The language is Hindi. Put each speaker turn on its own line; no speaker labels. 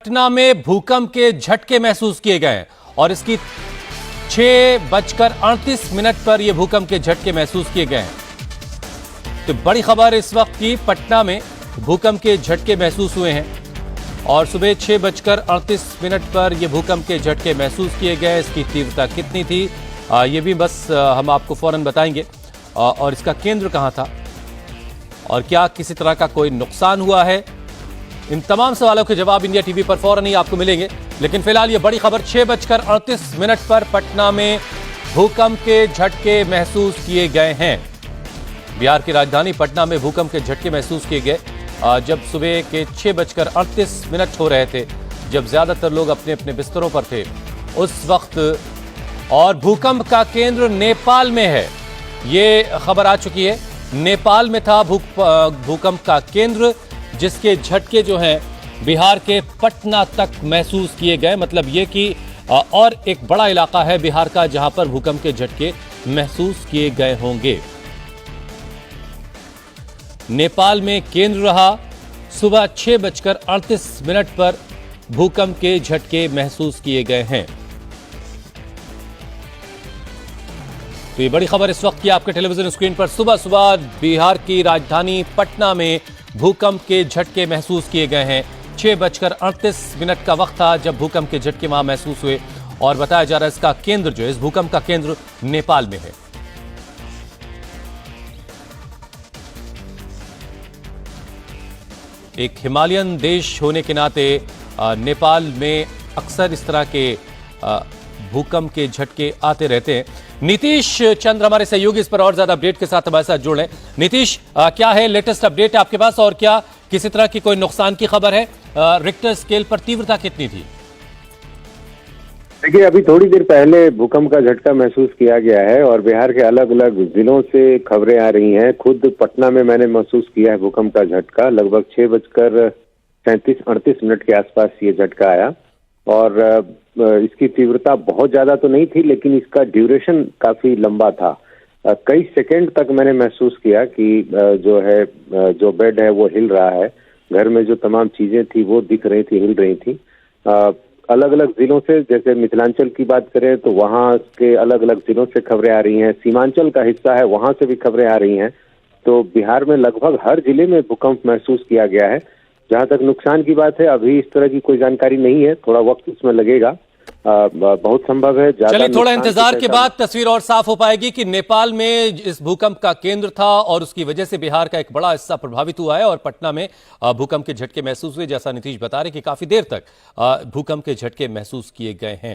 पटना में भूकंप के झटके महसूस किए गए हैं और इसकी 6:38 पर यह भूकंप के झटके महसूस किए गए हैं। तो बड़ी खबर इस वक्त की, पटना में भूकंप के झटके महसूस हुए हैं और सुबह 6:38 पर यह भूकंप के झटके महसूस किए गए। इसकी तीव्रता कितनी थी ये भी बस हम आपको फौरन बताएंगे, और इसका केंद्र कहां था और क्या किसी तरह का कोई नुकसान हुआ है, इन तमाम सवालों के जवाब इंडिया टीवी पर फौरन ही आपको मिलेंगे। लेकिन फिलहाल ये बड़ी खबर, 6:38 पर पटना में भूकंप के झटके महसूस किए गए हैं। बिहार की राजधानी पटना में भूकंप के झटके महसूस किए गए जब सुबह के 6:38 हो रहे थे, जब ज्यादातर लोग अपने अपने बिस्तरों पर थे उस वक्त। और भूकंप का केंद्र नेपाल में है, ये खबर आ चुकी है। नेपाल में था भूकंप का केंद्र, जिसके झटके जो हैं बिहार के पटना तक महसूस किए गए। मतलब ये कि और एक बड़ा इलाका है बिहार का जहां पर भूकंप के झटके महसूस किए गए होंगे। नेपाल में केंद्र रहा, सुबह 6:38 पर भूकंप के झटके महसूस किए गए हैं। तो ये बड़ी खबर इस वक्त की आपके टेलीविजन स्क्रीन पर, सुबह सुबह बिहार की राजधानी पटना में भूकंप के झटके महसूस किए गए हैं। 6:38 का वक्त था जब भूकंप के झटके वहां महसूस हुए और बताया जा रहा है इसका केंद्र जो है, इस भूकंप का केंद्र नेपाल में है। एक हिमालयन देश होने के नाते नेपाल में अक्सर इस तरह के भूकंप के झटके आते रहते हैं। नीतीश चंद्र हमारे सहयोगी इस पर और ज्यादा अपडेट के साथ हमारे साथ जुड़ रहे हैं। नीतीश, क्या है लेटेस्ट अपडेट आपके पास और क्या किसी तरह की कोई नुकसान की खबर है? रिक्टर स्केल पर तीव्रता कितनी थी?
देखिए, अभी थोड़ी देर पहले भूकंप का झटका महसूस किया गया है और बिहार के अलग अलग जिलों से खबरें आ रही हैं। खुद पटना में मैंने महसूस किया है भूकंप का झटका। लगभग 6:37-38 के आसपास ये झटका आया और इसकी तीव्रता बहुत ज्यादा तो नहीं थी, लेकिन इसका ड्यूरेशन काफी लंबा था। कई सेकंड तक मैंने महसूस किया कि जो बेड है वो हिल रहा है। घर में जो तमाम चीजें थी वो दिख रही थी, हिल रही थी। अलग अलग जिलों से, जैसे मिथिलांचल की बात करें तो वहां के अलग अलग जिलों से खबरें आ रही हैं। सीमांचल का हिस्सा है, वहां से भी खबरें आ रही हैं। तो बिहार में लगभग हर जिले में भूकंप महसूस किया गया है। जहां तक नुकसान की बात है, अभी इस तरह की कोई जानकारी नहीं है, थोड़ा वक्त इसमें लगेगा। बहुत संभव है
चलिए थोड़ा इंतजार के बाद तस्वीर और साफ हो पाएगी कि नेपाल में इस भूकंप का केंद्र था और उसकी वजह से बिहार का एक बड़ा हिस्सा प्रभावित हुआ है और पटना में भूकंप के झटके महसूस हुए। जैसा नीतीश बता रहे कि काफी देर तक भूकंप के झटके महसूस किए गए हैं।